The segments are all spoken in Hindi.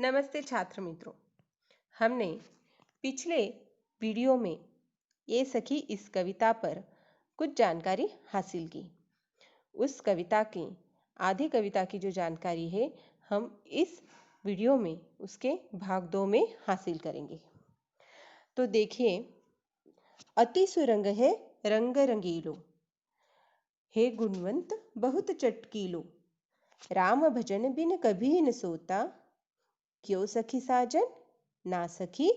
नमस्ते छात्र मित्रों। हमने पिछले वीडियो में ये सखी इस कविता पर कुछ जानकारी हासिल की। उस कविता की आधी कविता की जो जानकारी है हम इस वीडियो में उसके भाग 2 में हासिल करेंगे। तो देखिए, अति सुरंग है रंग रंगीलो, हे गुणवंत बहुत चटकीलो, राम भजन बिन कभी न सोता, क्यों सखी साजन ना सखी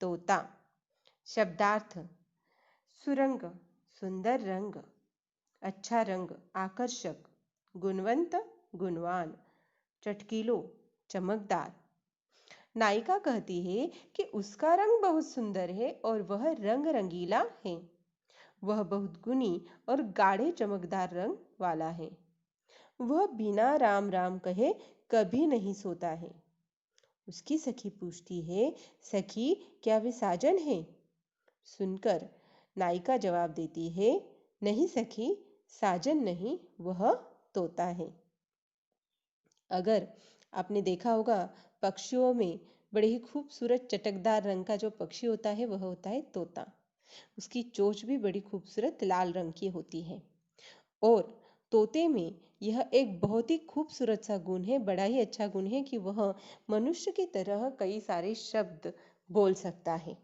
तोता। शब्दार्थ: सुरंग सुंदर रंग, अच्छा रंग आकर्षक, गुणवंत गुणवान, चटकीलो चमकदार। नायिका कहती है कि उसका रंग बहुत सुंदर है और वह रंग रंगीला है। वह बहुत गुणी और गाढ़े चमकदार रंग वाला है। वह बिना राम राम कहे कभी नहीं सोता है। उसकी सखी पूछती है, सखी क्या वे साजन है? सुनकर नायिका जवाब देती है, नहीं सखी, साजन नहीं, वह तोता है। अगर आपने देखा होगा, पक्षियों में बड़े ही खूबसूरत चटकदार रंग का जो पक्षी होता है वह होता है तोता। उसकी चोंच भी बड़ी खूबसूरत लाल रंग की होती है और तोते में यह एक बहुत ही खूबसूरत सा गुण है, बड़ा ही अच्छा गुण है कि वह मनुष्य की तरह कई सारे शब्द बोल सकता है।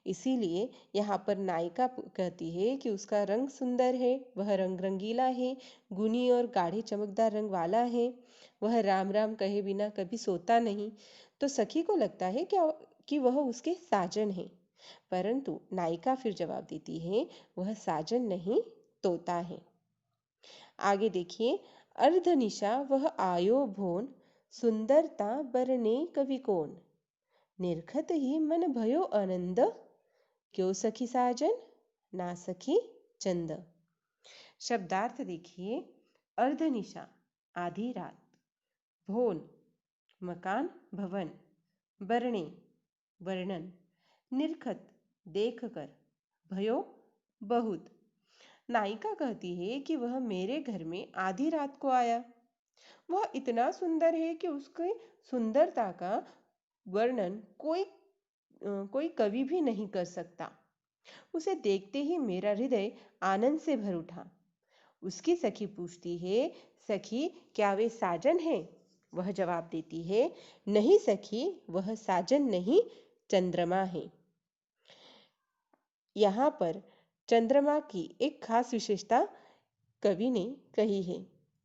इसीलिए यहाँ पर नायिका कहती है कि उसका रंग सुंदर है, वह रंग रंगीला है, गुणी और गाढ़े चमकदार रंग वाला है, वह राम राम कहे बिना कभी सोता नहीं। तो सखी को लगता है कि वह उसके साजन है, परंतु नायिका फिर जवाब देती है, वह साजन नहीं, तोता है। आगे देखिए, अर्धनिशा वह आयो भोन, सुंदरता बरने कवि कौन, निरखत ही मन भयो आनंद, क्यों सखी साजन ना सखी चंद। शब्दार्थ देखिए, अर्धनिशा आधी रात, भोन मकान भवन, बरणे वर्णन, निरखत देखकर, भयो बहुत। नायिका कहती है कि वह मेरे घर में आधी रात को आया। वह इतना सुंदर है कि उसकी सुंदरता का वर्णन कोई कवि भी नहीं कर सकता। उसे देखते ही मेरा हृदय आनंद से भर उठा। उसकी सखी पूछती है, सखी क्या वे साजन हैं? वह जवाब देती है, नहीं सखी, वह साजन नहीं, चंद्रमा है। यहाँ पर चंद्रमा की एक खास विशेषता कवि ने कही है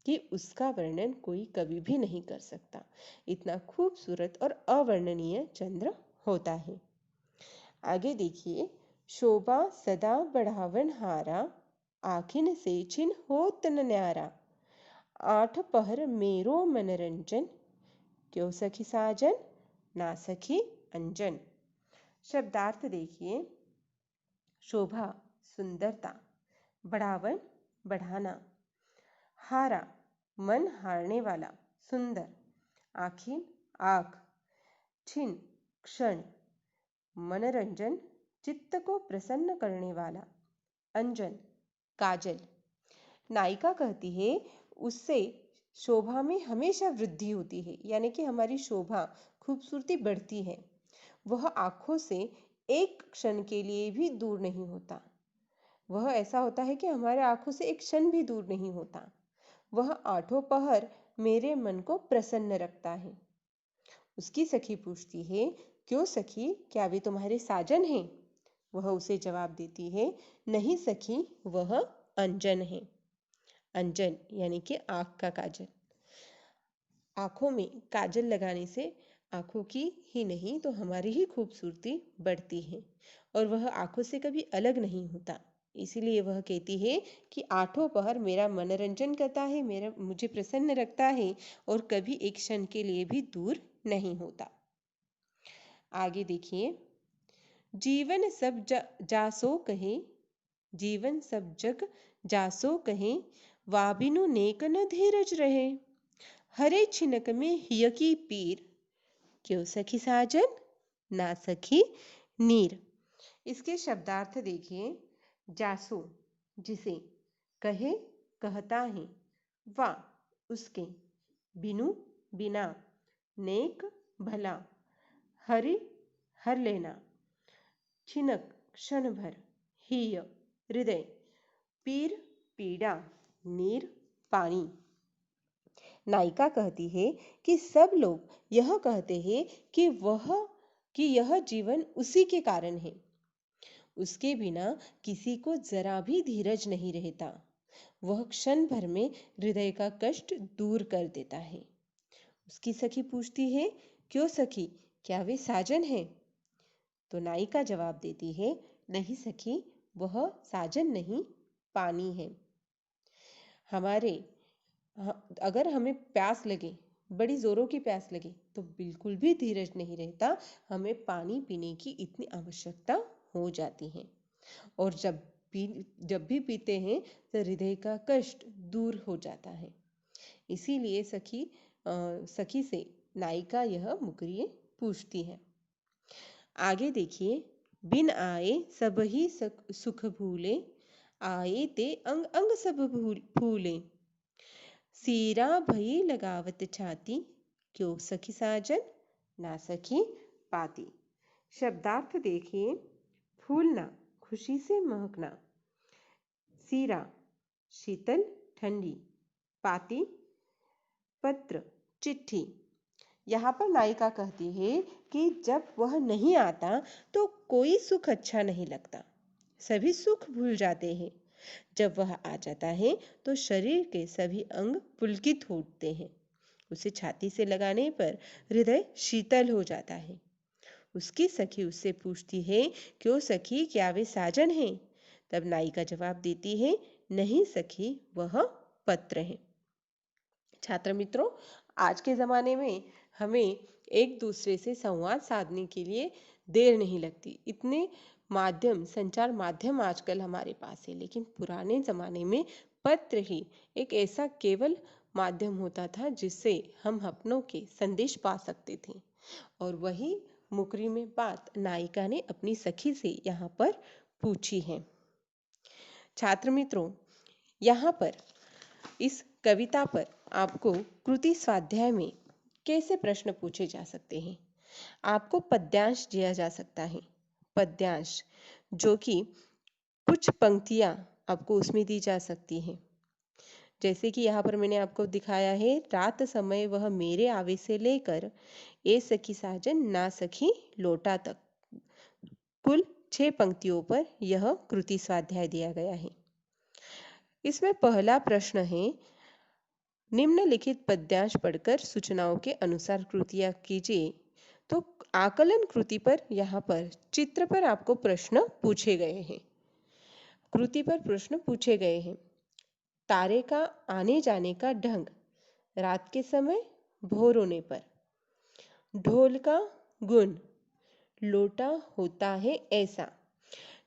कि उसका वर्णन कोई कवि भी नहीं कर सकता। इतना खूबसूरत और अवर्णनीय चंद्र होता है। आगे देखिए, शोभा सदा बढ़ावन हारा, आखिन से छिन होत न न्यारा, आठ पहर मेरो मनोरंजन, क्यों सखी साजन ना सखी अंजन। शब्दार्थ देखिए, शोभा सुंदरता, बढ़ावन बढ़ाना, हारा मन हारने वाला सुंदर, आखिन आँख, छिन क्षण, मनोरंजन चित्त को प्रसन्न करने वाला, अंजन काजल। नायिका कहती है उससे शोभा में हमेशा वृद्धि होती है, यानी कि हमारी शोभा खूबसूरती बढ़ती है। वह आंखों से एक क्षण के लिए भी दूर नहीं होता। वह ऐसा होता है कि हमारे आंखों से एक क्षण भी दूर नहीं होता। वह आठों पहर मेरे मन को प्रसन्न रखता है। उसकी सखी पूछती है, क्यों सखी, क्या वे तुम्हारे साजन हैं? वह उसे जवाब देती है, नहीं सखी, वह अंजन है। अंजन यानी कि आँख का काजल। आँखों में काजल लगाने से आँखों की ही नहीं तो हमारी ही खूबसूरती बढ़ती है और वह आँखों से कभी अलग नहीं होता। इसीलिए वह कहती है कि आठों पहर मेरा मनोरंजन करता है, मुझे प्रसन्न रखता है और कभी एक क्षण के लिए भी दूर नहीं होता। आगे देखिए, जीवन सब जासो कहे, जीवन सब जग जासो कहे, वाबिनु नेक न धीरज रहे, हरे छिनक में हियकी पीर, क्यों सखी साजन ना सखी नीर। इसके शब्दार्थ देखिए, जासो जिसे, कहे कहता है, वा उसके, बिनु बिना, नेक भला, हरि हर लेना, छिनक क्षण भर, हीय हृदय, पीर पीड़ा, नीर पानी। नायिका कहती है कि सब लोग यह कहते हैं कि यह जीवन उसी के कारण है। उसके बिना किसी को जरा भी धीरज नहीं रहता। वह क्षण भर में हृदय का कष्ट दूर कर देता है। उसकी सखी पूछती है, क्यों सखी, क्या वे साजन हैं? तो नायिका जवाब देती है, नहीं सखी, वह साजन नहीं, पानी है। अगर हमें प्यास लगे, बड़ी जोरों की प्यास लगे, तो बिल्कुल भी धीरज नहीं रहता। हमें पानी पीने की इतनी आवश्यकता हो जाती है। और जब भी पीते हैं तो हृदय का कष्ट दूर हो जाता है। इसीलिए सखी से नायिका यह मुकरिए पूछती है। आगे देखिए, बिन आए सब ही सुख भूले, आए ते अंग अंग सब फूले, सीरा भई लगावत छाती, क्यों सखी साजन ना सखी पाती। शब्दार्थ देखिए, फूलना, खुशी से महकना, सीरा, शीतल ठंडी, पाती, पत्र, चिट्ठी। यहाँ पर नायिका कहती है कि जब वह नहीं आता तो कोई सुख अच्छा नहीं लगता, सभी सुख भूल जाते हैं। जब वह आ जाता है तो शरीर के सभी अंग पुलकित होते हैं। उसे छाती से लगाने पर हृदय शीतल हो जाता है। उसकी सखी उससे पूछती है, क्यों सखी, क्या वे साजन हैं? तब नायिका जवाब देती है, नहीं सखी, वह पत्र है। छात्र मित्रों, आज के ज़माने में हमें एक दूसरे से संवाद साधने के लिए देर नहीं लगती। इतने संचार माध्यम आजकल हमारे पास है, लेकिन पुराने ज़माने में पत्र ही एक ऐसा केवल माध्यम होता था जिससे हम अपनों के संदेश पा सकते थे। और वही मुकरी में बात नायिका ने अपनी सखी से यहाँ पर पूछी है। छात्र मित्रों, यहाँ पर इस कविता पर आपको कृति स्वाध्याय में कैसे प्रश्न पूछे जा सकते हैं? आपको पद्यांश दिया जा सकता है। पद्यांश जो कि कुछ पंक्तियां आपको उसमें दी जा सकती हैं। जैसे कि यहाँ पर मैंने आपको दिखाया है, रात समय वह मेरे आवे से लेकर ए सखी साजन ना सखी लोटा तक, कुल 6 पंक्तियों पर यह कृति स्वाध्याय दिया गया है। इसमें पहला प्रश्न है, निम्नलिखित पद्यांश पढ़कर सूचनाओं के अनुसार कृतियां कीजिए। तो आकलन कृति पर यहाँ पर चित्र पर आपको प्रश्न पूछे गए हैं। कृति पर प्रश्न पूछे गए हैं। तारे का आने जाने का ढंग, रात के समय भोर होने पर, ढोल का गुण, लोटा होता है ऐसा।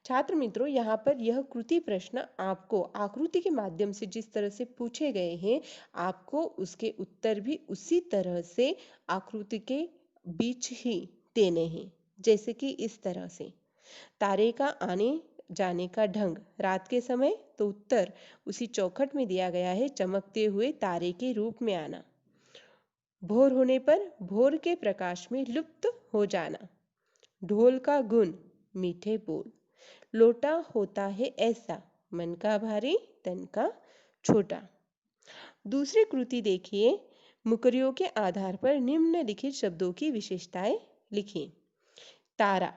छात्र मित्रों, यहाँ पर यह कृति प्रश्न आपको आकृति के माध्यम से जिस तरह से पूछे गए हैं, आपको उसके उत्तर भी उसी तरह से आकृति के बीच ही देने हैं। जैसे कि इस तरह से, तारे का आने जाने का ढंग, रात के समय, तो उत्तर उसी चौखट में दिया गया है, चमकते हुए तारे के रूप में आना। भोर होने पर भोर के प्रकाश में लुप्त हो जाना। ढोल का गुण, मीठे बोल। लोटा होता है ऐसा, मन का भारी तन का छोटा। दूसरी कृति देखिए, मुकरियों के आधार पर निम्नलिखित शब्दों की विशेषताएं लिखिए। तारा,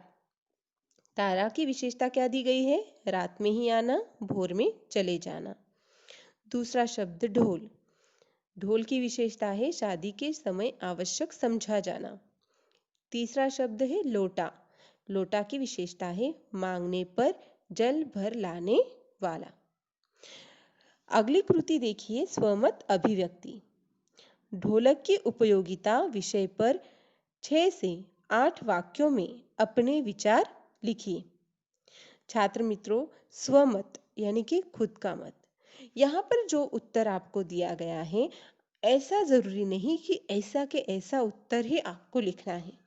तारा की विशेषता क्या दी गई है? रात में ही आना, भोर में चले जाना। दूसरा शब्द ढोल, ढोल की विशेषता है शादी के समय आवश्यक समझा जाना। तीसरा शब्द है लोटा, लोटा की विशेषता है मांगने पर जल भर लाने वाला। अगली कृति देखिए, स्वमत अभिव्यक्ति। ढोलक की उपयोगिता विषय पर 6 से 8 वाक्यों में अपने विचार लिखिए। छात्र मित्रों, स्वमत यानी कि खुद का मत। यहाँ पर जो उत्तर आपको दिया गया है, ऐसा जरूरी नहीं कि ऐसा के ऐसा उत्तर ही आपको लिखना है।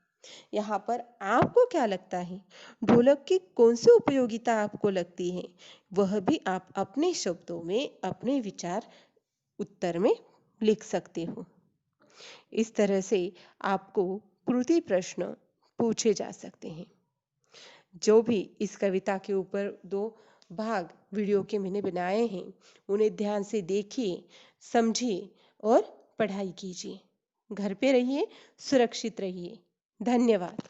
यहाँ पर आपको क्या लगता है, ढोलक की कौन सी उपयोगिता आपको लगती है, वह भी आप अपने शब्दों में अपने विचार उत्तर में लिख सकते हो। इस तरह से आपको स्फूर्ति प्रश्न पूछे जा सकते हैं। जो भी इस कविता के ऊपर 2 भाग वीडियो के मैंने बनाए हैं, उन्हें ध्यान से देखिए, समझिए और पढ़ाई कीजिए। घर पे रहिए, सुरक्षित रहिए। धन्यवाद।